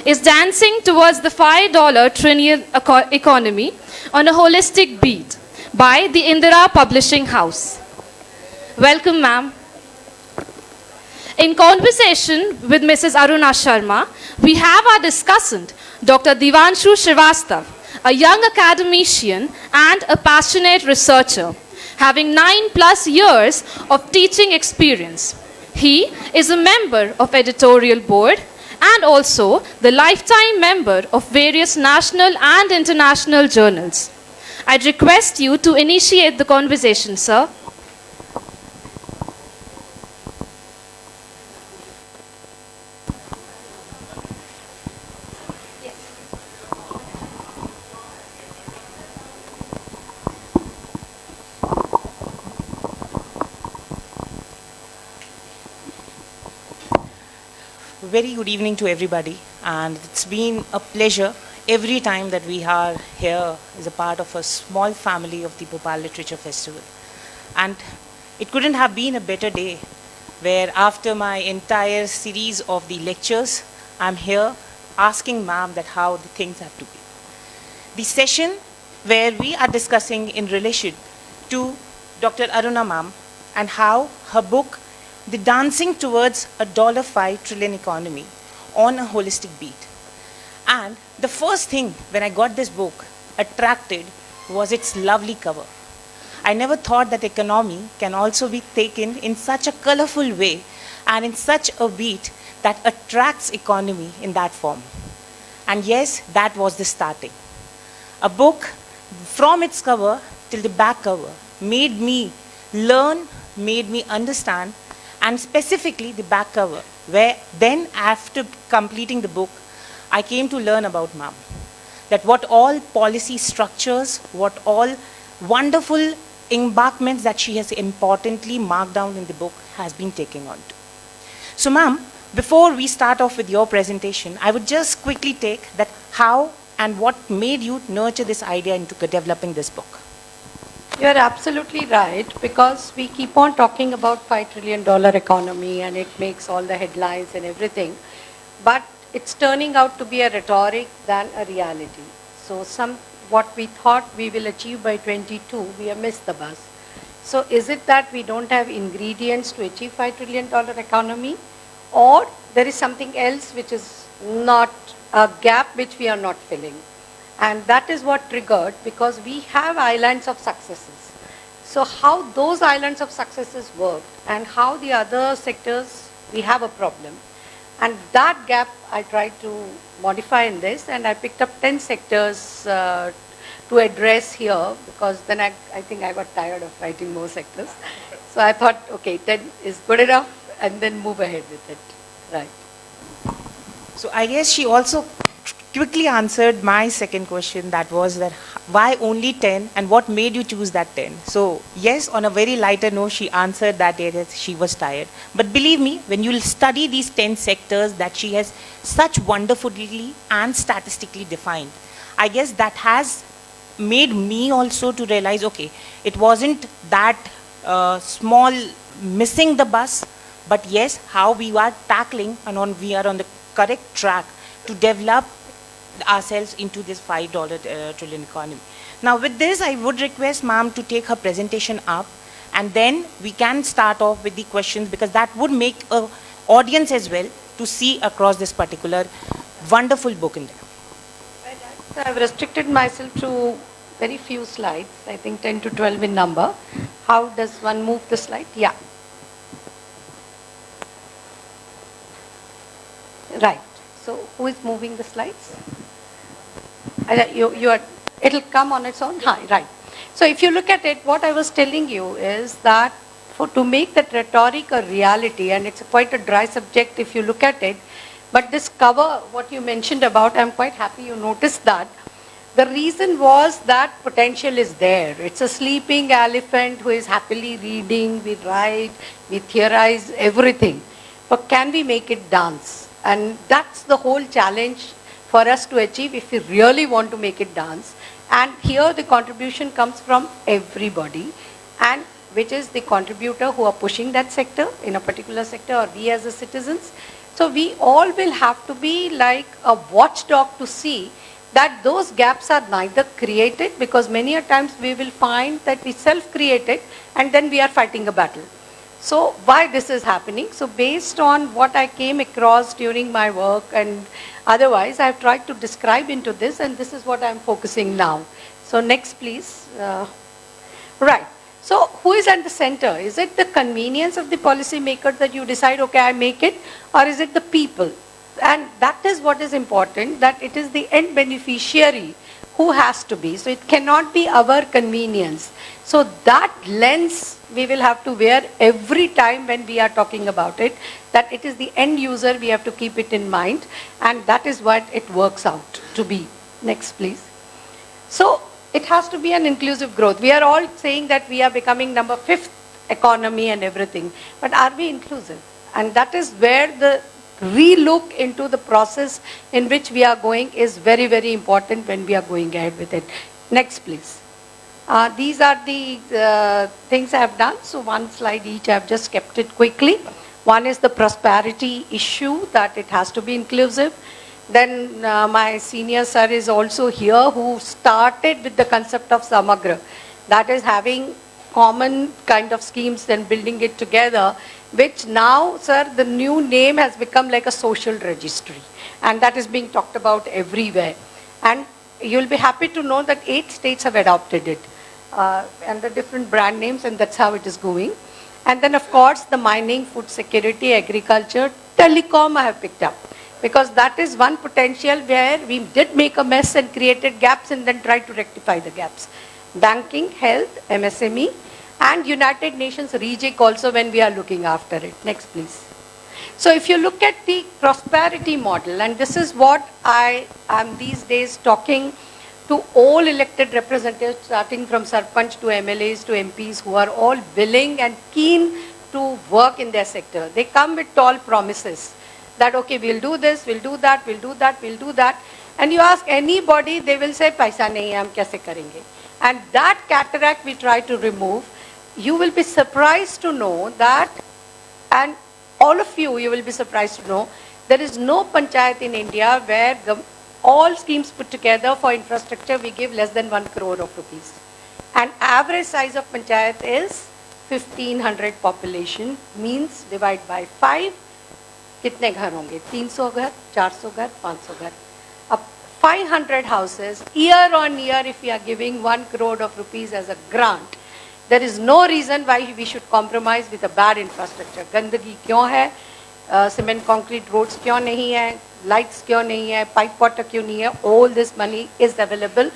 is dancing towards the $5 trillion economy on a holistic beat by the Indira Publishing House. Welcome, ma'am. In conversation with Mrs. Aruna Sharma, we have our discussant, Dr. Deevanshu Shrivastava, a young academician and a passionate researcher, having 9+ years of teaching experience. He is a member of editorial board and also the lifetime member of various national and international journals. I'd request you to initiate the conversation, sir. Very good evening to everybody, and it's been a pleasure every time that we are here as a part of a small family of the Bhopal Literature Festival. And it couldn't have been a better day where after my entire series of the lectures, I'm here asking ma'am that how the things have to be. The session where we are discussing in relation to Dr. Aruna ma'am and how her book the dancing towards a $5 trillion economy on a holistic beat. And the first thing when I got this book attracted was its lovely cover. I never thought that economy can also be taken in such a colorful way and in such a beat that attracts economy in that form. And yes, that was the starting. A book from its cover till the back cover made me learn, made me understand, and specifically the back cover, where then after completing the book, I came to learn about ma'am. That what all policy structures, what all wonderful embarkments that she has importantly marked down in the book has been taken on to. So ma'am, before we start off with your presentation, I would just quickly take that how and what made you nurture this idea into developing this book. You're absolutely right, because we keep on talking about $5 trillion economy and it makes all the headlines and everything, but it's turning out to be a rhetoric than a reality. So what we thought we will achieve by 22, we have missed the bus. So is it that we don't have ingredients to achieve $5 trillion economy, or there is something else which is not a gap which we are not filling? And that is what triggered, because we have islands of successes. So how those islands of successes work and how the other sectors, we have a problem. And that gap I tried to modify in this, and I picked up 10 sectors to address here, because then I think I got tired of writing more sectors. So I thought, okay, 10 is good enough, and then move ahead with it. Right. So I guess she also quickly answered my second question, that was that why only 10 and what made you choose that 10? So yes, on a very lighter note, she answered that she was tired. But believe me, when you'll study these 10 sectors that she has such wonderfully and statistically defined, I guess that has made me also to realize, okay, it wasn't that small missing the bus, but yes, how we are tackling and we are on the correct track to develop ourselves into this $5 trillion economy. Now with this, I would request ma'am to take her presentation up, and then we can start off with the questions, because that would make an audience as well to see across this particular wonderful book in there. So I've restricted myself to very few slides, I think 10 to 12 in number. How does one move the slide? Yeah. Right. So who is moving the slides? It'll come on its own? Hi, right. So if you look at it, what I was telling you is that to make that rhetoric a reality, and it's quite a dry subject if you look at it, but this cover, what you mentioned about, I'm quite happy you noticed that. The reason was that potential is there. It's a sleeping elephant who is happily reading, we write, we theorize, everything. But can we make it dance? And that's the whole challenge for us to achieve if we really want to make it dance. And here the contribution comes from everybody, and which is the contributor who are pushing that sector in a particular sector, or we as the citizens. So we all will have to be like a watchdog to see that those gaps are neither created, because many a times we will find that we self-created and then we are fighting a battle. So why this is happening? So based on what I came across during my work and otherwise, I have tried to describe into this, and this is what I am focusing now. So next please. Right. So who is at the center? Is it the convenience of the policy maker that you decide, okay, I make it, or is it the people? And that is what is important, that it is the end beneficiary who has to be. So it cannot be our convenience. So that lens we will have to wear every time when we are talking about it, that it is the end user, we have to keep it in mind, and that is what it works out to be. Next please. So it has to be an inclusive growth. We are all saying that we are becoming number 5th economy and everything, but are we inclusive? And that is where the relook into the process in which we are going is very, very important when we are going ahead with it. Next please. These are the things I have done. So one slide each, I have just kept it quickly. One is the prosperity issue, that it has to be inclusive. Then my senior sir is also here, who started with the concept of Samagra, that is having common kind of schemes and building it together, which now, sir, the new name has become like a social registry, and that is being talked about everywhere. And you'll be happy to know that 8 states have adopted it, and the different brand names, and that's how it is going. And then of course the mining, food security, agriculture, telecom I have picked up, because that is one potential where we did make a mess and created gaps and then tried to rectify the gaps. Banking, health, MSME, and United Nations REGIC also when we are looking after it. Next please. So if you look at the prosperity model, and this is what I am these days talking to all elected representatives, starting from Sarpanch to MLAs to MPs, who are all willing and keen to work in their sector. They come with tall promises that, okay, we'll do this, we'll do that, we'll do that, we'll do that. And you ask anybody, they will say, paisa nahi hai, hum kaise karenge? And that cataract we try to remove. You will be surprised to know that, and all of you will be surprised to know, there is no panchayat in India where all schemes put together for infrastructure we give less than 1 crore of rupees. And average size of panchayat is 1500 population, means divide by 5, कितने घर होंगे? 300 घर, 400 घर, 500 घर. Up 500 houses, year on year, if we are giving 1 crore of rupees as a grant, there is no reason why we should compromise with a bad infrastructure. गंदगी क्यों है? Cement concrete roads क्यों नहीं है? Lights क्यों नहीं है? Pipe water क्यों नहीं है? All this money is available.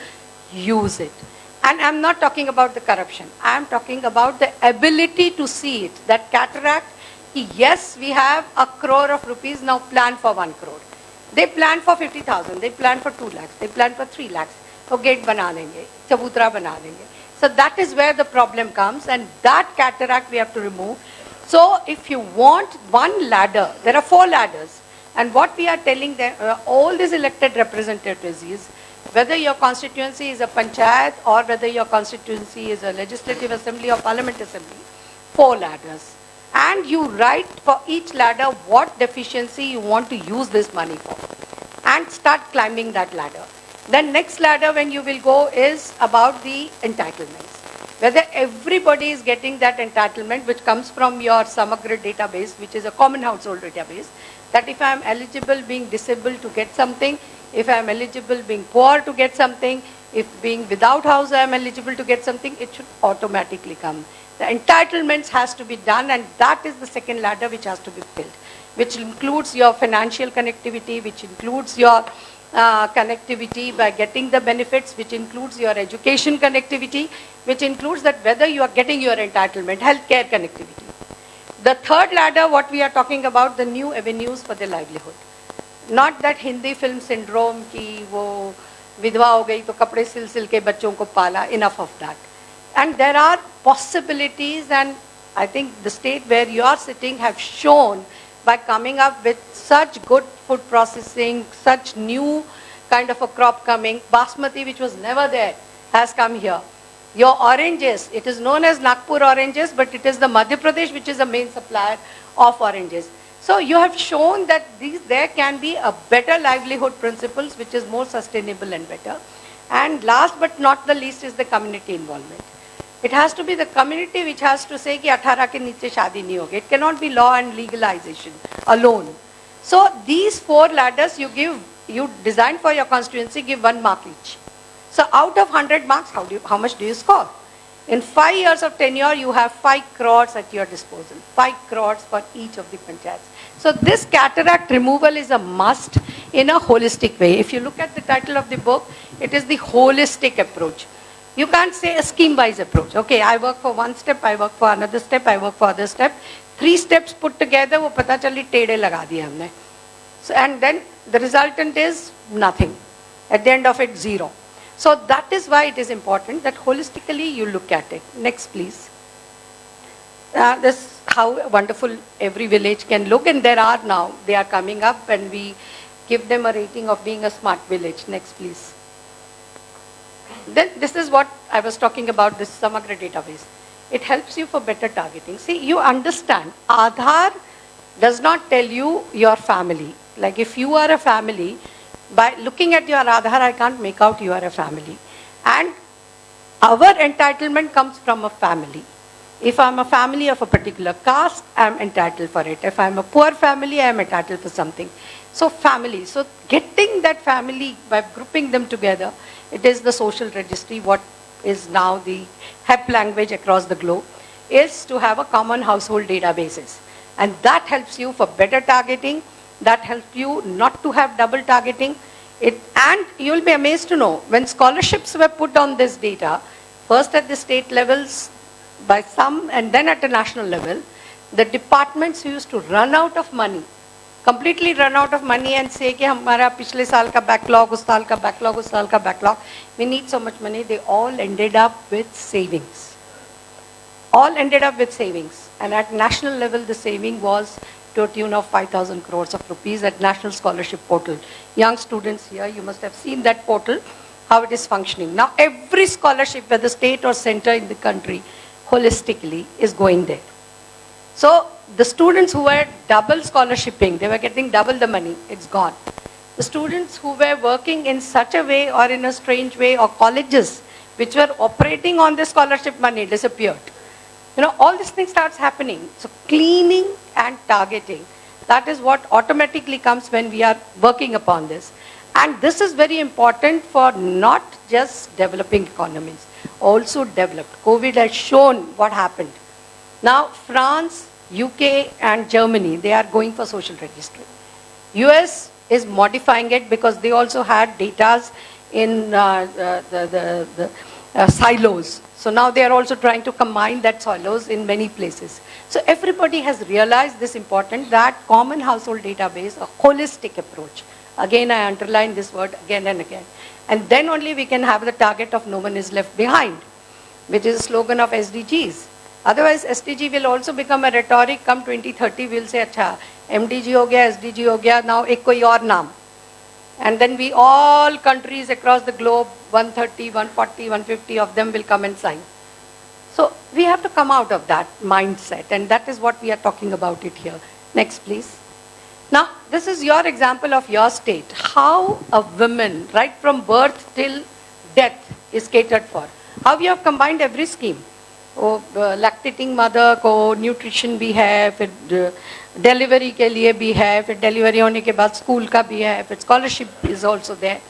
Use it. And I'm not talking about the corruption. I'm talking about the ability to see it. That cataract, yes, we have 1 crore of rupees, now plan for 1 crore. They plan for 50,000, they plan for 2 lakhs, they plan for 3 lakhs. So gate bana denge, chabutra bana denge. So that is where the problem comes, and that cataract we have to remove. So if you want one ladder, there are 4 ladders. And what we are telling them, all these elected representatives is, whether your constituency is a panchayat or whether your constituency is a legislative assembly or parliament assembly, 4 ladders. And you write for each ladder what deficiency you want to use this money for, and start climbing that ladder. Then next ladder when you will go is about the entitlements. Whether everybody is getting that entitlement which comes from your Samagra database, which is a common household database, that if I am eligible being disabled to get something, if I am eligible being poor to get something, if being without house I am eligible to get something, it should automatically come. The entitlements has to be done, and that is the second ladder which has to be built, which includes your financial connectivity, which includes your connectivity by getting the benefits, which includes your education connectivity, which includes that whether you are getting your entitlement, healthcare connectivity. The third ladder, what we are talking about, the new avenues for the livelihood. Not that Hindi film syndrome ki wo vidwa ho gayi to kapde sil sil ke bachon ko pala, enough of that. And there are possibilities, and I think the state where you are sitting have shown by coming up with such good food processing, such new kind of a crop coming. Basmati, which was never there, has come here. Your oranges, it is known as Nagpur oranges, but it is the Madhya Pradesh which is the main supplier of oranges. So you have shown that there can be a better livelihood principles which is more sustainable and better. And last but not the least is the community involvement. It has to be the community which has to say कि 18 के नीचे शादी नहीं होगी. It cannot be law and legalization alone. So these 4 ladders you design for your constituency, give 1 mark each. So out of 100 marks, how much do you score? In 5 years of tenure, you have 5 crores at your disposal. 5 crores for each of the panchayats. So this cataract removal is a must in a holistic way. If you look at the title of the book, it is the holistic approach. You can't say a scheme-wise approach. Okay, I work for one step, I work for another step, I work for other step. 3 steps put together, वो पता चली टेढ़े लगा दिए हमने. So and then the resultant is nothing. At the end of it, 0. So that is why it is important that holistically you look at it. Next, please. This is how wonderful every village can look, and they are coming up, and we give them a rating of being a smart village. Next, please. Then this is what I was talking about, this Samagra database. It helps you for better targeting. See, you understand, Aadhaar does not tell you your family. Like if you are a family, by looking at your Aadhaar, I can't make out you are a family. And our entitlement comes from a family. If I'm a family of a particular caste, I'm entitled for it. If I'm a poor family, I'm entitled for something. So family. So getting that family by grouping them together, it is the social registry, what is now the HEP language across the globe, is to have a common household databases. And that helps you for better targeting. That helps you not to have double targeting. And you'll be amazed to know, when scholarships were put on this data, first at the state levels by some and then at the national level, the departments used to run out of money, completely run out of money and say कि हमारा पिछले साल का backlog, उस साल का backlog, उस साल का backlog, we need so much money. They all ended up with savings. All ended up with savings. And at national level, the saving was to a tune of 5,000 crores of rupees at National Scholarship Portal. Young students here, you must have seen that portal, how it is functioning. Now every scholarship, whether state or center in the country, holistically is going there. So the students who were double scholarshiping, they were getting double the money, it's gone. The students who were working in such a way or in a strange way, or colleges which were operating on the scholarship money, disappeared. You know, all these things starts happening. So cleaning and targeting, that is what automatically comes when we are working upon this. And this is very important for not just developing economies, also developed. COVID has shown what happened. Now France, UK and Germany, they are going for social registry. US is modifying it because they also had data in the silos. So now they are also trying to combine that silos in many places. So everybody has realized this important, that common household database, a holistic approach. Again, I underline this word again and again. And then only we can have the target of no one is left behind, which is a slogan of SDGs. Otherwise, SDG will also become a rhetoric. Come 2030, we'll say, अच्छा, MDG हो गया, SDG हो गया, now एक कोई और नाम. And then we all countries across the globe, 130, 140, 150 of them will come and sign. So we have to come out of that mindset, and that is what we are talking about it here. Next, please. Now, this is your example of your state. How a woman, right from birth till death, is catered for. How you have combined every scheme. Lactating mother को nutrition भी है, फिर delivery के लिए भी है, फिर delivery होने के बाद school का भी है, फिर scholarship is also there.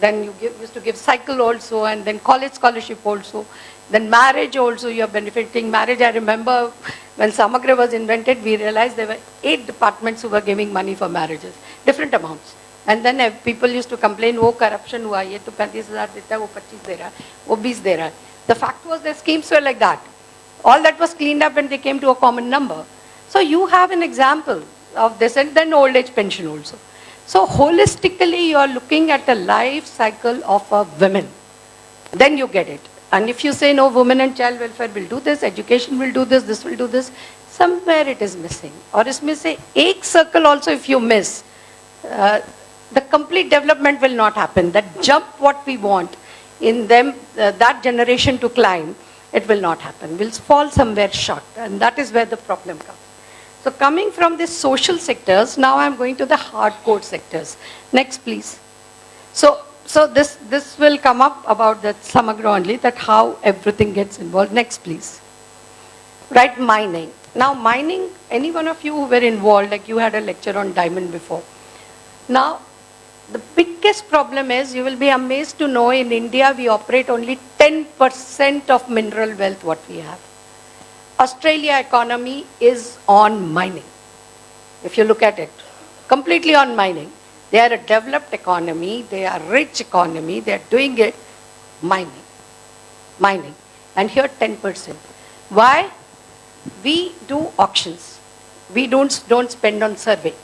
Then you used to give cycle also, and then college scholarship also. Then marriage also, you are benefiting. Marriage, I remember when Samagra was invented, we realized there were 8 departments who were giving money for marriages, different amounts. And then people used to complain, वो corruption हुआ, ये तो 35,000 देता है, वो 25 दे रहा है, वो 20 दे रहा है. The fact was their schemes were like that. All that was cleaned up and they came to a common number. So you have an example of this, and then old age pension also. So holistically you are looking at the life cycle of a woman. Then you get it. And if you say no, women and child welfare will do this, education will do this will do this, somewhere it is missing. Or isme se ek circle also if you miss, the complete development will not happen. That jump what we want in them, that generation to climb, it will not happen. We'll fall somewhere short, and that is where the problem comes. So coming from the social sectors, now I'm going to the hardcore sectors. Next, please. So this will come up about the Samagra only, that how everything gets involved. Next, please. Right, mining. Now mining, any one of you who were involved, like you had a lecture on diamond before. Now, the biggest problem is, you will be amazed to know, in India we operate only 10% of mineral wealth what we have. Australia economy is on mining. If you look at it, completely on mining. They are a developed economy, they are rich economy, they are doing it, mining. Mining. And here 10%. Why? We do auctions. We don't spend on survey.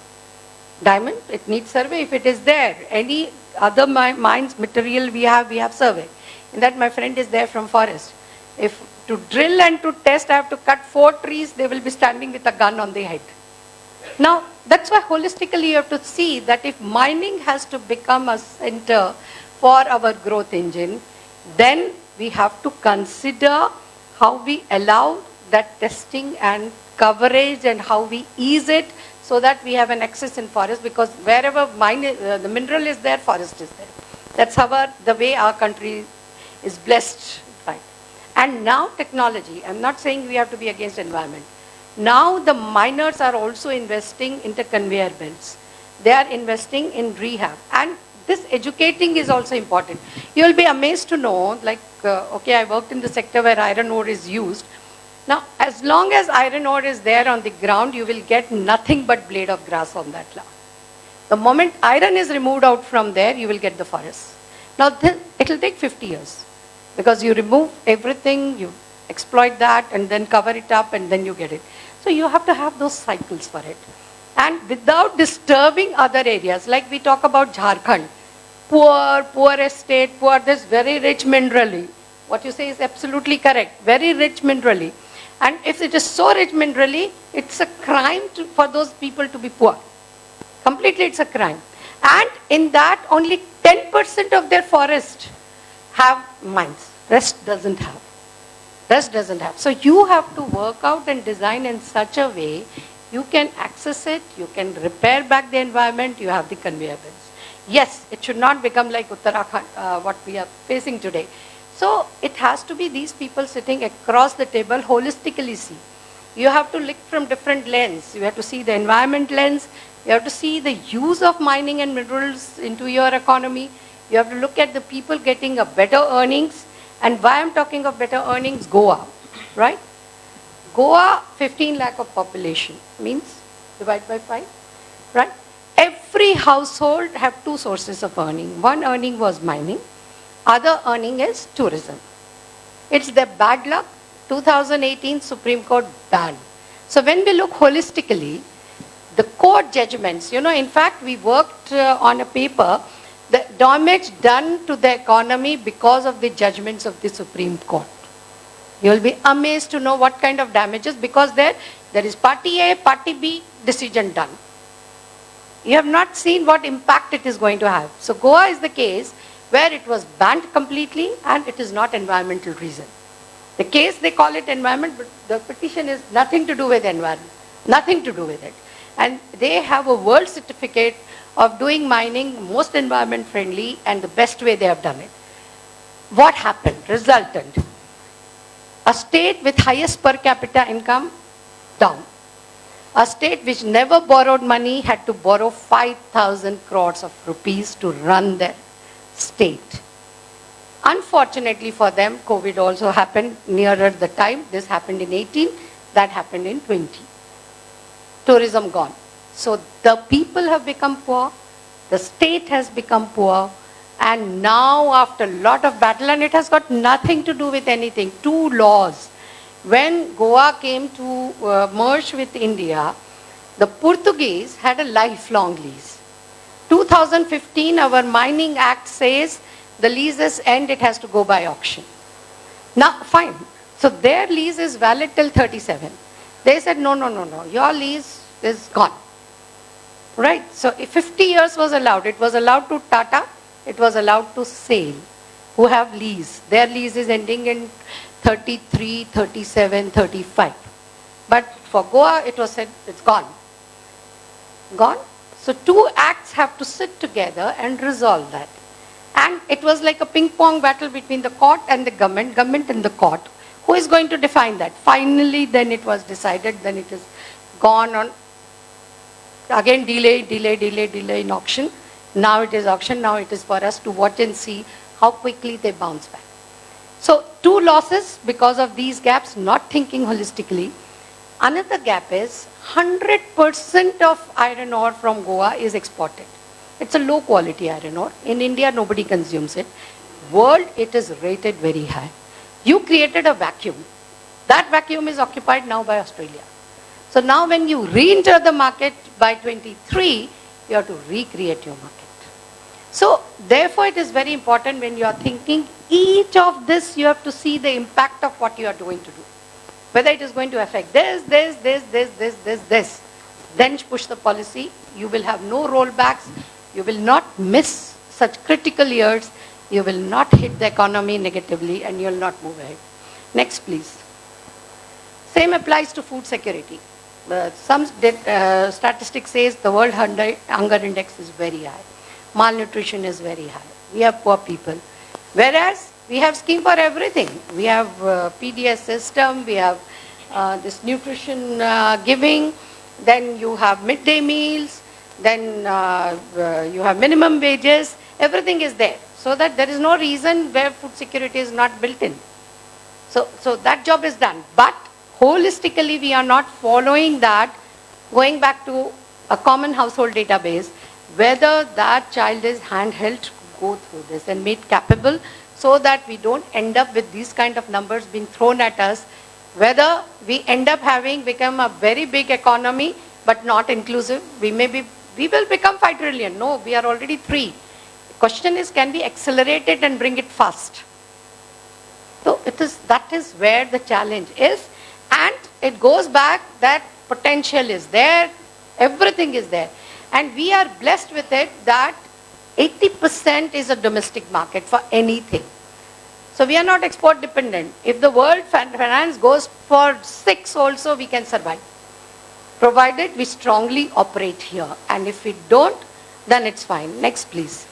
Diamond, it needs survey if it is there. Any other mines, material we have survey. And that, my friend, is there from forest. If to drill and to test, I have to cut 4 trees, they will be standing with a gun on their head. Now, that's why holistically you have to see that if mining has to become a center for our growth engine, then we have to consider how we allow that testing and coverage and how we ease it so that we have an access in forest, because wherever the mineral is there, forest is there. That's the way our country is blessed, right? And now technology, I'm not saying we have to be against environment. Now the miners are also investing into conveyor belts. They are investing in rehab. And this educating is also important. You will be amazed to know, like, okay, I worked in the sector where iron ore is used. Now, as long as iron ore is there on the ground, you will get nothing but blade of grass on that land. The moment iron is removed out from there, you will get the forest. Now, it will take 50 years. Because you remove everything, you exploit that, and then cover it up, and then you get it. So you have to have those cycles for it. And without disturbing other areas, like we talk about Jharkhand, poor estate, this very rich minerally. What you say is absolutely correct, very rich minerally. And if it is so rich minerally, it's a crime for those people to be poor. Completely it's a crime. And in that, only 10% of their forest have mines. Rest doesn't have. Rest doesn't have. So you have to work out and design in such a way you can access it, you can repair back the environment, you have the conveyor belts. Yes, it should not become like Uttarakhand, what we are facing today. So it has to be these people sitting across the table holistically see. You have to look from different lens. You have to see the environment lens. You have to see the use of mining and minerals into your economy. You have to look at the people getting a better earnings. And why I'm talking of better earnings, Goa, right? Goa, 15 lakh of population, means divide by 5, right? Every household have 2 sources of earning. One earning was mining, other earning is tourism. It's their bad luck. 2018 Supreme Court banned. So when we look holistically, the court judgments, in fact, we worked on a paper, the damage done to the economy because of the judgments of the Supreme Court. You will be amazed to know what kind of damages, because there is party A, party B, decision done. You have not seen what impact it is going to have. So Goa is the case where it was banned completely and it is not environmental reason. The case, they call it environment, but the petition is nothing to do with environment. Nothing to do with it. And they have a world certificate of doing mining most environment friendly and the best way they have done it. What happened? Resultant. A state with highest per capita income, down. A state which never borrowed money had to borrow 5,000 crores of rupees to run their state. Unfortunately for them, COVID also happened nearer the time. This happened in 18, that happened in 20. Tourism gone. So the people have become poor, the state has become poor, and now after a lot of battle, and it has got nothing to do with anything, 2 laws. When Goa came to merge with India, the Portuguese had a lifelong lease. 2015, our Mining Act says the leases end, it has to go by auction. Now, fine. So their lease is valid till 37. They said, no, your lease is gone. Right? So if 50 years was allowed, it was allowed to Tata, it was allowed to SAIL, who have lease. Their lease is ending in 33, 37, 35. But for Goa, it was said it's gone. Gone. So two acts have to sit together and resolve that. And it was like a ping pong battle between the court and the government and the court. Who is going to define that? Finally, then it was decided, then it is gone on. Again, delay in auction. Now it is auction. Now it is for us to watch and see how quickly they bounce back. So two losses because of these gaps, not thinking holistically. Another gap is 100% of iron ore from Goa is exported. It's a low quality iron ore. In India, nobody consumes it. World, it is rated very high. You created a vacuum. That vacuum is occupied now by Australia. So now when you re-enter the market by 23, you have to recreate your market. So therefore it is very important when you are thinking each of this, you have to see the impact of what you are going to do. Whether it is going to affect this. Then push the policy. You will have no rollbacks. You will not miss such critical years. You will not hit the economy negatively and you will not move ahead. Next, please. Same applies to food security. Some statistics says the world hunger index is very high. Malnutrition is very high. We have poor people. Whereas we have scheme for everything. We have PDS system, we have this nutrition giving, then you have midday meals, then you have minimum wages, everything is there. So that there is no reason where food security is not built in. So that job is done. But holistically we are not following that, going back to a common household database, whether that child is handheld to go through this and made capable so that we don't end up with these kind of numbers being thrown at us, whether we end up having become a very big economy but not inclusive. We will become 5 trillion. No, we are already 3. The question is, can we accelerate it and bring it fast? So that is where the challenge is, and it goes back that potential is there, everything is there. And we are blessed with it that 80% is a domestic market for anything. So we are not export dependent. If the world finance goes for 6 also, we can survive. Provided we strongly operate here. And if we don't, then it's fine. Next, please.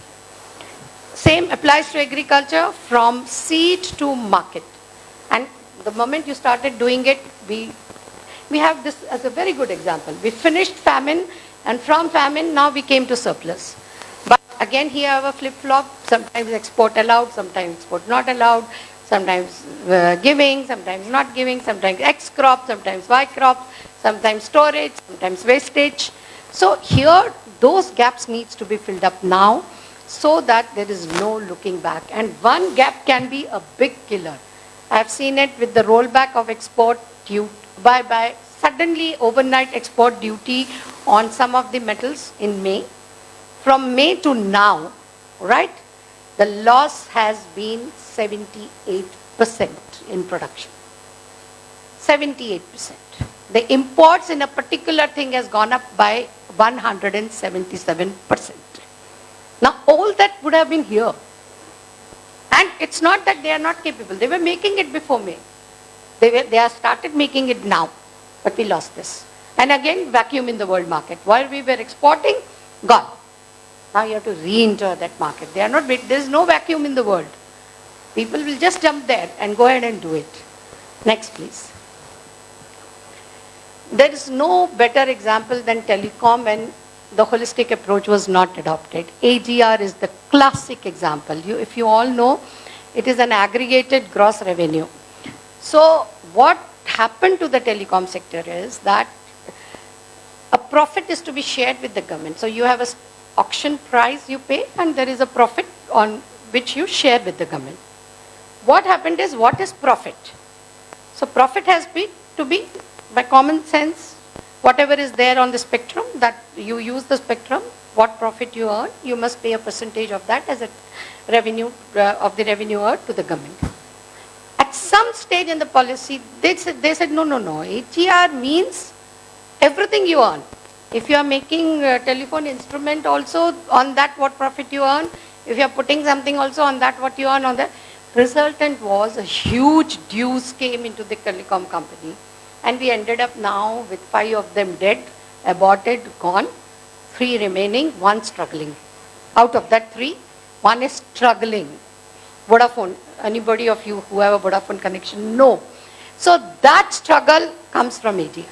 Same applies to agriculture, from seed to market. And the moment you started doing it, we have this as a very good example. We finished famine, and from famine now we came to surplus. But again here I have a flip-flop. Sometimes export allowed, sometimes export not allowed, sometimes giving, sometimes not giving, sometimes X crop, sometimes Y crop, sometimes storage, sometimes wastage. So here those gaps needs to be filled up now, so that there is no looking back. And one gap can be a big killer. I have seen it with the rollback of export duty, by suddenly overnight export duty on some of the metals in May. From May to now, right, the loss has been 78% in production. 78%. The imports in a particular thing has gone up by 177%. Now all that would have been here. And it's not that they are not capable. They were making it before May. They have started making it now. But we lost this. And again, vacuum in the world market. While we were exporting, gone. Now you have to re-enter that market. There is no vacuum in the world. People will just jump there and go ahead and do it. Next, please. There is no better example than telecom when the holistic approach was not adopted. AGR is the classic example. If you all know, it is an aggregated gross revenue. So what happened to the telecom sector is that a profit is to be shared with the government. So you have an auction price you pay, and there is a profit on which you share with the government. What happened is, what is profit? So profit has to be by common sense, whatever is there on the spectrum, that you use the spectrum, what profit you earn, you must pay a percentage of that as a revenue, of the revenue earned to the government. At some stage in the policy, they said no, AGR means everything you earn. If you are making a telephone instrument also, on that what profit you earn, if you are putting something also on that what you earn on that. Resultant was a huge dues came into the telecom company. And we ended up now with 5 of them dead, aborted, gone, 3 remaining, 1 struggling. Out of that 3, 1 is struggling. Vodafone, anybody of you who have a Vodafone connection, no. So that struggle comes from ADR.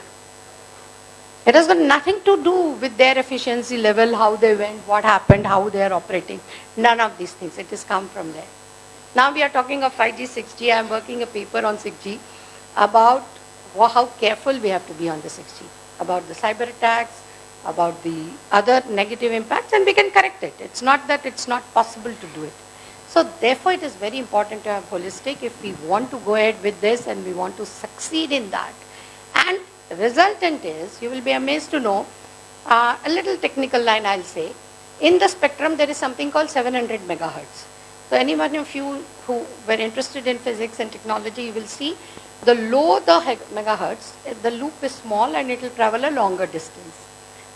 It has got nothing to do with their efficiency level, how they went, what happened, how they are operating. None of these things. It has come from there. Now we are talking of 5G, 6G. I am working a paper on 6G about how careful we have to be on the 6G, about the cyber attacks, about the other negative impacts, and we can correct it. It's not that it's not possible to do it. So therefore it is very important to have holistic if we want to go ahead with this and we want to succeed in that. And resultant is, you will be amazed to know, a little technical line I'll say, in the spectrum there is something called 700 megahertz. So anyone of you who were interested in physics and technology, you will see the lower the megahertz, the loop is small and it will travel a longer distance.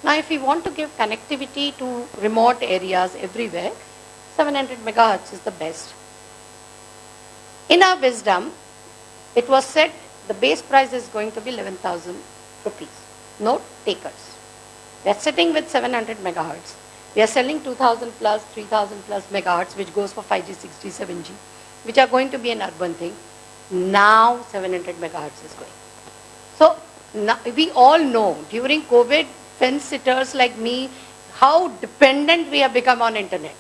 Now if we want to give connectivity to remote areas everywhere, 700 megahertz is the best. In our wisdom, it was said the base price is going to be 11,000 rupees. No takers. We are sitting with 700 megahertz. We are selling 2,000 plus, 3,000 plus megahertz, which goes for 5G, 6G, 7G, which are going to be an urban thing. Now 700 megahertz is going. So now, we all know during COVID, fence sitters like me, how dependent we have become on internet.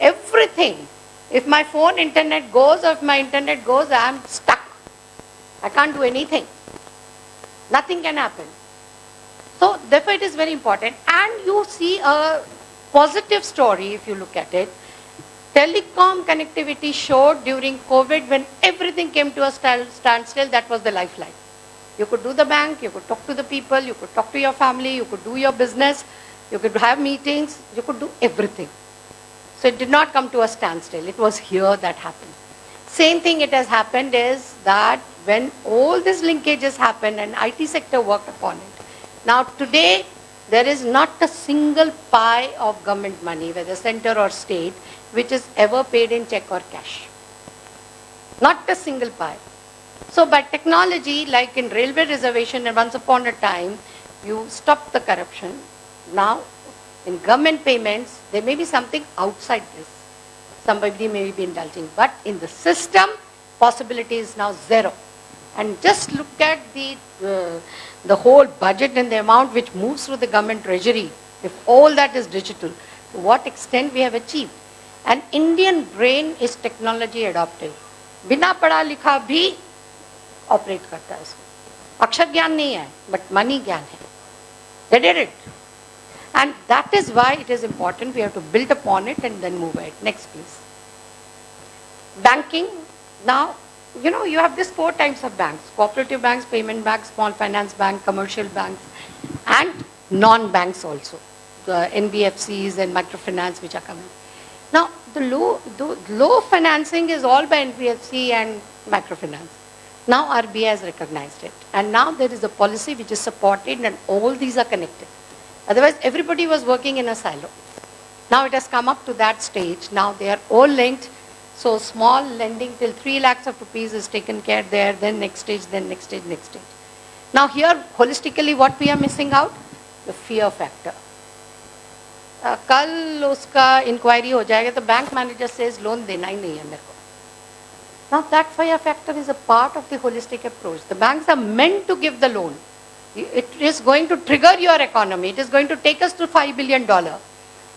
Everything. If my phone internet goes or if my internet goes, I am stuck. I can't do anything. Nothing can happen. So therefore it is very important. And you see a positive story if you look at it. Telecom connectivity showed during COVID when everything came to a standstill, that was the lifeline. You could do the bank, you could talk to the people, you could talk to your family, you could do your business, you could have meetings, you could do everything. So it did not come to a standstill. It was here that happened. Same thing it has happened is that when all these linkages happened and IT sector worked upon it. Now today, there is not a single pie of government money, whether center or state, which is ever paid in check or cash. Not a single pie. So by technology, like in railway reservation, and once upon a time, you stop the corruption. Now, in government payments, there may be something outside this. Somebody may be indulging. But in the system, possibility is now zero. And just look at the whole budget and the amount which moves through the government treasury. If all that is digital, to what extent we have achieved. And Indian brain is technology adoptive. बिना पढ़ा लिखा भी operate करता है इसको. अक्षर ज्ञान नहीं है, but money ज्ञान है. They did it. And that is why it is important. We have to build upon it and then move ahead. Next, please. Banking. Now, you know, you have these 4 types of banks. Cooperative banks, payment banks, small finance bank, commercial banks, and non-banks also. The NBFCs and microfinance which are coming. Now, the low financing is all by NBFC and microfinance. Now RBI has recognized it. And now there is a policy which is supported and all these are connected. Otherwise, everybody was working in a silo. Now it has come up to that stage. Now they are all linked. So small lending till 3 lakhs of rupees is taken care there, then next stage, then next stage, next stage. Now here, holistically, what we are missing out? The fear factor. कल उसका inquiry हो जाएगा तो bank manager says loan देना ही नहीं है मेरे को. Now that fear factor is a part of the holistic approach. The banks are meant to give the loan. It is going to trigger your economy. It is going to take us to $5 billion.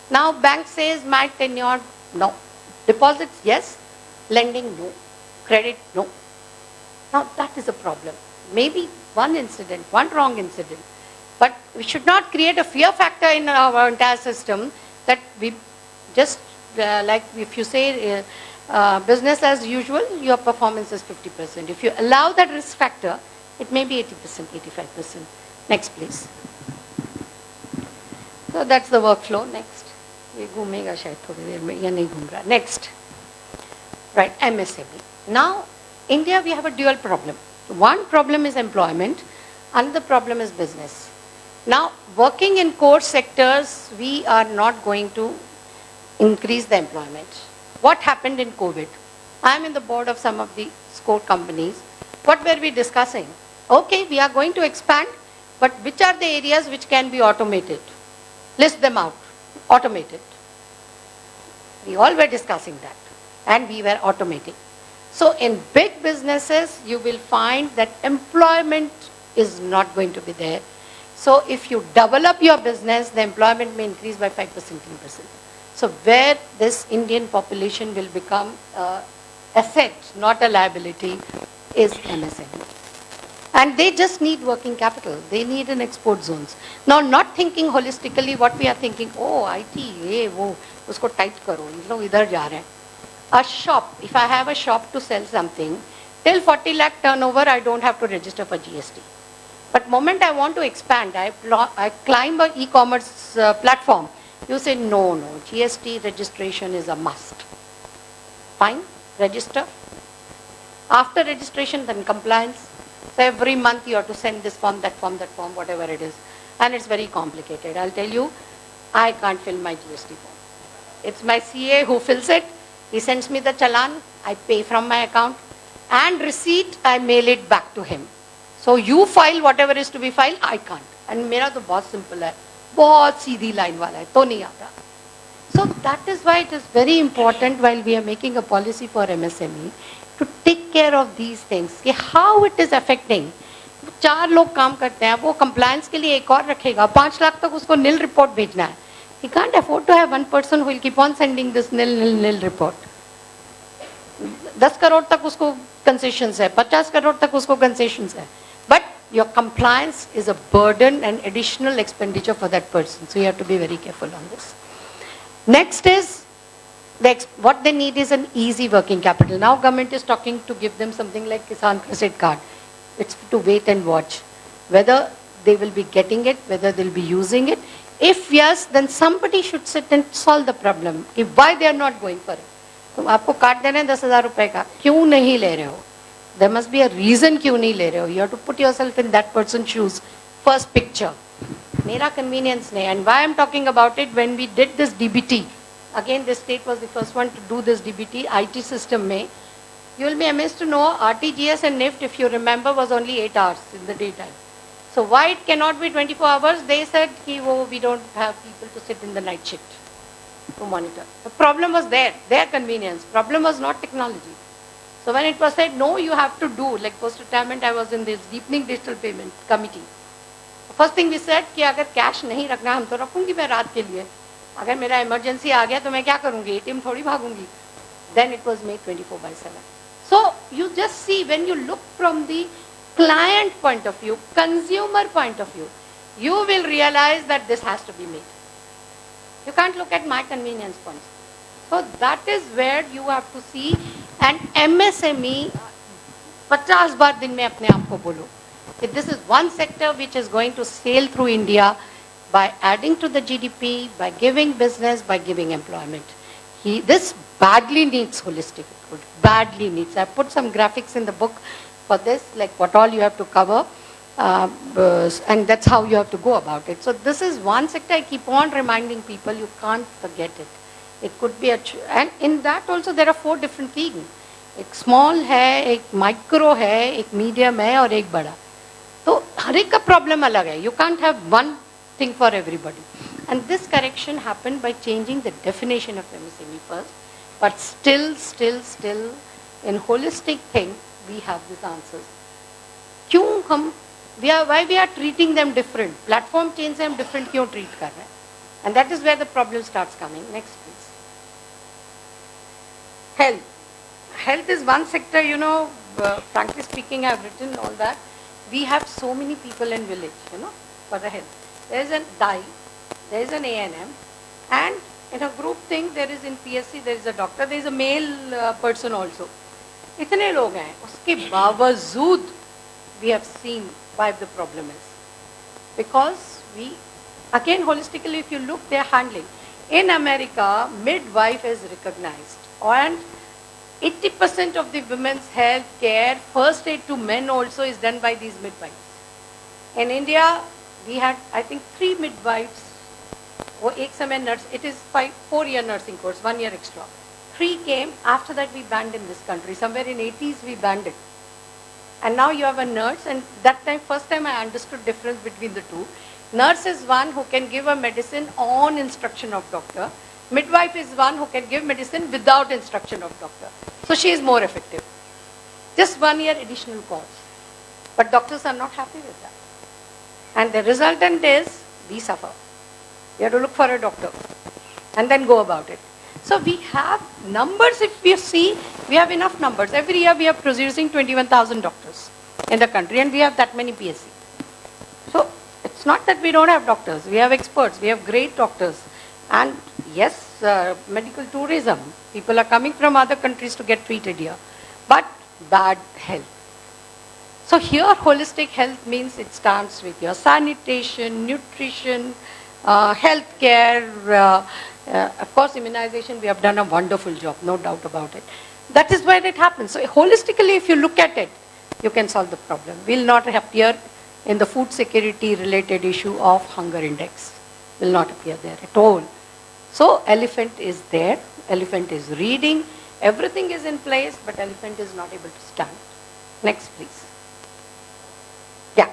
Now bank says my tenure, no. Deposits, yes. Lending, no. Credit, no. Now that is a problem. Maybe one incident, one wrong incident. But we should not create a fear factor in our entire system that we just, like if you say business as usual, your performance is 50%. If you allow that risk factor, it may be 80%, 85%. Next, please. So that's the workflow. Next. ये घूमेगा शायद थोड़ी देर में या नहीं घूम रहा. Next. Right, MSME. Now, India, we have a dual problem. One problem is employment, another problem is business. Now, working in core sectors, we are not going to increase the employment. What happened in COVID? I am in the board of some of the core companies. What were we discussing? Okay, we are going to expand, but which are the areas which can be automated? List them out. Automated. We all were discussing that, and we were automating. So in big businesses, you will find that employment is not going to be there. So if you develop your business, the employment may increase by 5%, 10%. So where this Indian population will become asset, not a liability, is MSME. And they just need working capital. They need an export zones. Now, not thinking holistically what we are thinking, oh, IT, ye, wo, usko tight karo, idhar ja rahe hain. A shop, if I have a shop to sell something, till 40 lakh turnover, I don't have to register for GST. But moment I want to expand, I climb an e-commerce platform, you say, no, GST registration is a must. Fine, register. After registration, then compliance. So every month you have to send this form, that form, whatever it is. And it's very complicated. I'll tell you, I can't fill my GST form. It's my CA who fills it. He sends me the challan. I pay from my account. And receipt, I mail it back to him. So you file whatever is to be filed, I can't. And मेरा तो बहुत simple है. बहुत सीधी line वाला है. तो नहीं आता. So that is why it is very important while we are making a policy for MSME to take care of these things. कि how it is affecting. 4 लोग काम करते हैं, वो compliance के लिए एक और रखेगा. 5 लाख तक उसको nil report भेजना है. He can't afford to have one person who will keep on sending this nil report. 10 crore तक उसको concessions है, 50 करोड़ तक उसको concessions है. But your compliance is a burden and additional expenditure for that person. So you have to be very careful on this. Next is, what they need is an easy working capital. Now government is talking to give them something like Kisan Credit Card. It's to wait and watch. Whether they will be getting it, whether they'll be using it. If yes, then somebody should sit and solve the problem. If why they are not going for it. तुम आपको card देना है 10,000 रुपए का, क्यों नहीं ले रहे हो? There must be a reason क्यों नहीं ले रहे हो. You have to put yourself in that person's shoes. First picture. मेरा convenience नहीं. And why I'm talking about it, when we did this DBT, again this state was the first one to do this DBT, IT system में, you will be amazed to know RTGS and NIFT, if you remember, was only 8 hours in the daytime. So why it cannot be 24 hours? They said we don't have people to sit in the night shift to monitor. The problem was their convenience. Problem was not technology. So when it was said, no, you have to do, like post-retirement, I was in this deepening digital payment committee. First thing we said, कि अगर cash नहीं रखना, हम तो रखूंगी मैं रात के लिए. अगर मेरा emergency आ गया तो मैं क्या करूंगी? ATM थोड़ी भागूंगी. Then it was made 24/7. So you just see, when you look from the client point of view, consumer point of view, you will realize that this has to be made. You can't look at my convenience points. So that is where you have to see. And MSME, 50 बार दिन में अपने आप को बोलो, this is one sector which is going to sail through India by adding to the GDP, by giving business, by giving employment. This badly needs holistic approach, badly needs. I put some graphics in the book for this, like what all you have to cover, and that's how you have to go about it. So this is one sector I keep on reminding people, you can't forget it. It could be and in that also there are 4 different things. एक small है, एक micro है, एक medium है और एक बड़ा. तो हर एक का problem अलग है. You can't have one thing for everybody. And this correction happened by changing the definition of MSME first. But still, in holistic thing, we have these answers. क्यों हम, why we are treating them different? Platform change से हम different क्यों treat कर रहे हैं? And that is where the problem starts coming. Next, please. Health. Health is one sector, frankly speaking, I have written all that. We have so many people in village, for the health. There is a DAI, there is an A&M, and in a group thing, there is in PSC, there is a doctor, there is a male person also. इतने लोग हैं, उसके बावजूद we have seen why the problem is. Because we, again holistically, if you look, they are handling. In America, midwife is recognized. And 80% of the women's health care, first aid to men also is done by these midwives. In India, we had, I think, 3 midwives. वो एक समय nurse, it is 4-year nursing course, 1 year extra. 3 came, after that we banned in this country. Somewhere in 80s we banned it. And now you have a nurse, and that time, first time I understood difference between the two. Nurse is one who can give a medicine on instruction of doctor. Midwife is one who can give medicine without instruction of doctor. So she is more effective. Just 1 year additional cost. But doctors are not happy with that. And the resultant is, we suffer. You have to look for a doctor and then go about it. So we have numbers, if you see, we have enough numbers. Every year we are producing 21,000 doctors in the country, and we have that many PSC. So it's not that we don't have doctors. We have experts. We have great doctors. And yes, medical tourism. People are coming from other countries to get treated here. But bad health. So here holistic health means it starts with your sanitation, nutrition, healthcare, of course immunization. We have done a wonderful job, no doubt about it. That is where it happens. So holistically, if you look at it, you can solve the problem. Will not appear in the food security related issue of hunger index. Will not appear there at all. So elephant is there, elephant is reading, everything is in place, but elephant is not able to stand. Next please. Yeah.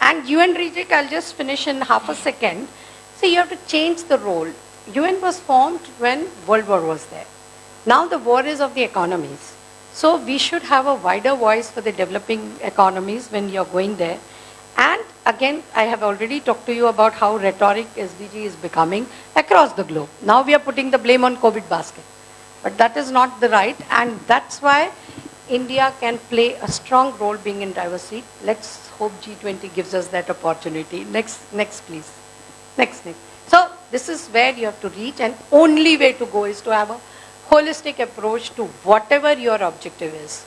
And UN Reject, I'll just finish in half a second. See, you have to change the role. UN was formed when World War was there. Now the war is of the economies. So we should have a wider voice for the developing economies when you're going there. And again, I have already talked to you about how rhetoric SDG is becoming across the globe. Now we are putting the blame on COVID basket. But that is not the right, and that's why India can play a strong role being in driver's seat. Let's hope G20 gives us that opportunity. Next please. Next. So this is where you have to reach, and only way to go is to have a holistic approach to whatever your objective is.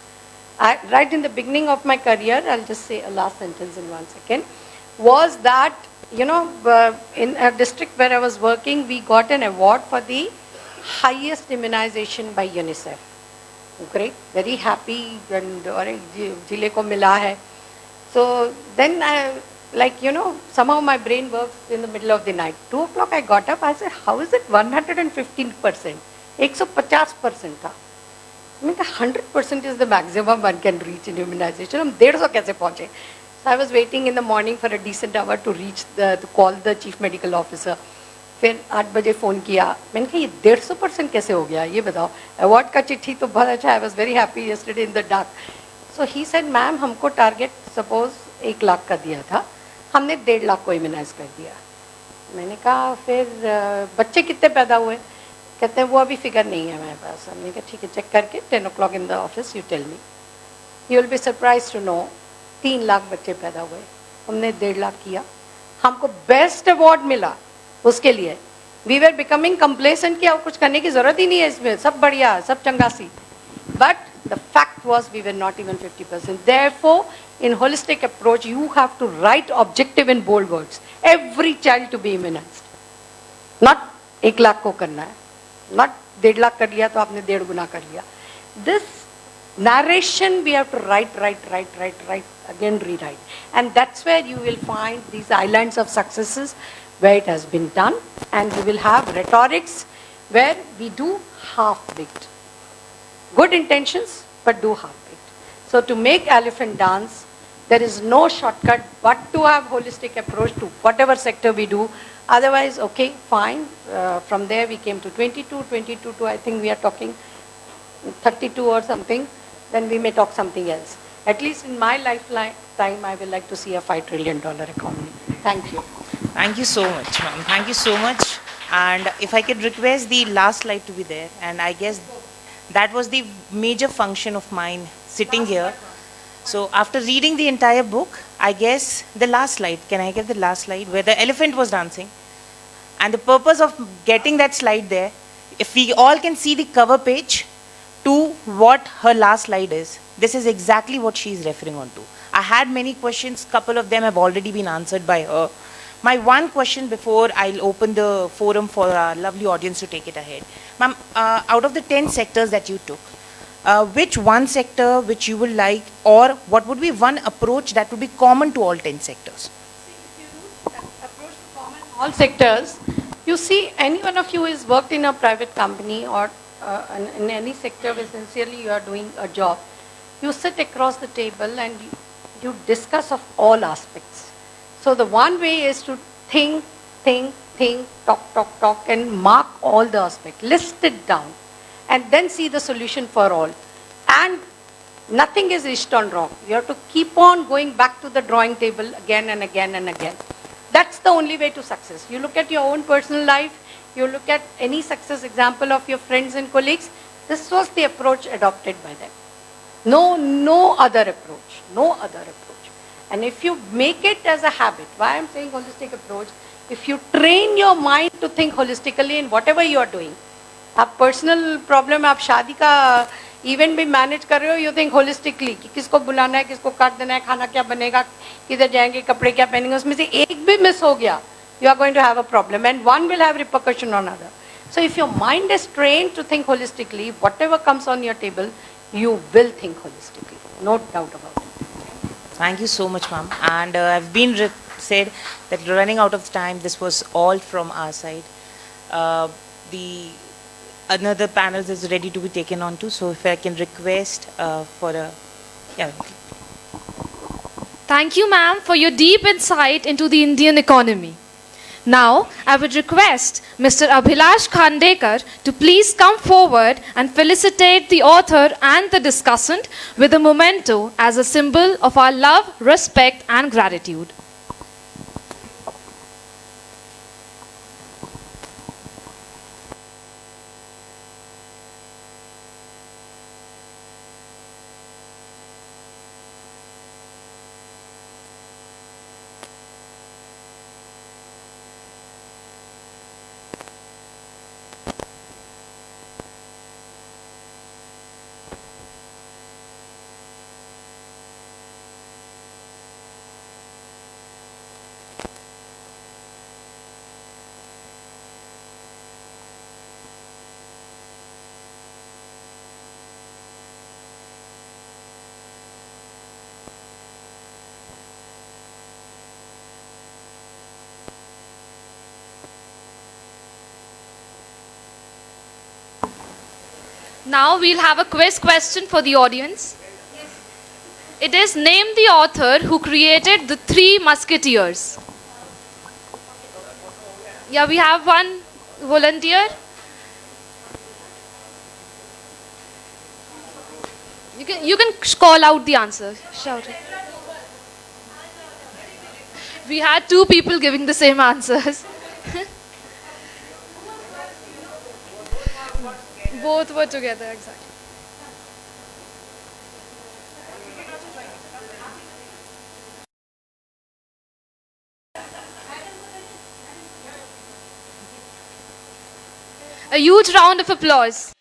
Right in the beginning of my career, I'll just say a last sentence in 1 second, was that, in a district where I was working, we got an award for the highest immunization by UNICEF. Great, very happy, and jile ko mila hai. So then somehow my brain works in the middle of the night. 2 o'clock I got up, I said, how is it 115%? 150% था. I mean, 100% is the maximum one can reach in immunization. हम 150 कैसे पहुँचे? So I was waiting in the morning for a decent hour to call the chief medical officer. फिर 8 बजे phone किया. मैंने कहा ये 150% कैसे हो गया? ये बताओ. Award का चिट्ठी तो बहुत अच्छा. I was very happy yesterday in the dark. So he said, ma'am, हमको target suppose 1 लाख का दिया था. हमने 1.5 लाख को immunize कर दिया. मैंने कहा फिर बच्चे कितने पैदा हुए? कहते हैं वो अभी फिगर नहीं है मेरे पास. हमने कहा ठीक है, चेक करके 10 o'clock in the office you tell me. You will be surprised to know 3 lakh बच्चे पैदा हुए. हमने 1.5 लाख किया. हमको बेस्ट अवार्ड मिला उसके लिए. We were becoming complacent कि अब कुछ करने की जरूरत ही नहीं है इसमें, सब बढ़िया, सब चंगासी. But the fact was we were not even 50%. Therefore, in holistic approach, you have to write objective in bold words. Every child to be immunized. Not 1 lakh को करना है. Not 1.5 लाख कर लिया तो आपने 1.5 गुना कर लिया. This narration we have to write, again rewrite. And that's where you will find these islands of successes where it has been done, and you will have rhetorics where we do half-baked. Good intentions, but do half-baked. So to make elephant dance, there is no shortcut but to have holistic approach to whatever sector we do. Otherwise, okay, fine. From there we came to 22 to I think we are talking 32 or something. Then we may talk something else. At least in my lifetime, I will like to see a $5 trillion economy. Thank you. Thank you so much, ma'am. Thank you so much. And if I could request the last slide to be there, and I guess that was the major function of mine sitting here. So after reading the entire book, I guess the last slide, can I get the last slide where the elephant was dancing? And the purpose of getting that slide there, if we all can see the cover page to what her last slide is, this is exactly what she is referring on to. I had many questions, couple of them have already been answered by her. My one question before I'll open the forum for our lovely audience to take it ahead. Ma'am, out of the 10 sectors that you took, which one sector which you would like, or what would be one approach that would be common to all 10 sectors? See, if you do that approach to common all sectors, you see any one of you is worked in a private company or in any sector where sincerely you are doing a job, you sit across the table and you discuss of all aspects. So the one way is to think, talk, and mark all the aspects, list it down, and then see the solution for all. And nothing is reached on wrong. You have to keep on going back to the drawing table again and again and again. That's the only way to success. You look at your own personal life, you look at any success example of your friends and colleagues, this was the approach adopted by them. No other approach, no other approach. And if you make it as a habit, why I'm saying holistic approach, if you train your mind to think holistically in whatever you are doing, आप personal problem आप शादी का event भी manage कर रहे हो, you think holistically कि किसको बुलाना है, किसको काट देना है, खाना क्या बनेगा, किधर जाएंगे, कपड़े क्या पहनेंगे, उसमें से एक भी मिस हो गया, you are going to have a problem and one will have repercussion on other. So if your mind is trained to think holistically, whatever comes on your table, you will think holistically. No doubt about it. Thank you so much, ma'am. And I've been said that running out of time, this was all from our side. The another panels is ready to be taken on to, so if I can request for a, yeah. Thank you, ma'am, for your deep insight into the Indian economy. Now, I would request Mr. Abhilash Khandekar to please come forward and felicitate the author and the discussant with a memento as a symbol of our love, respect, and gratitude. Now we'll have a quiz question for the audience. It is name the author who created the Three Musketeers. Yeah, we have one volunteer. You can call out the answer. Shout it. We had two people giving the same answers. Both were together, exactly. A huge round of applause.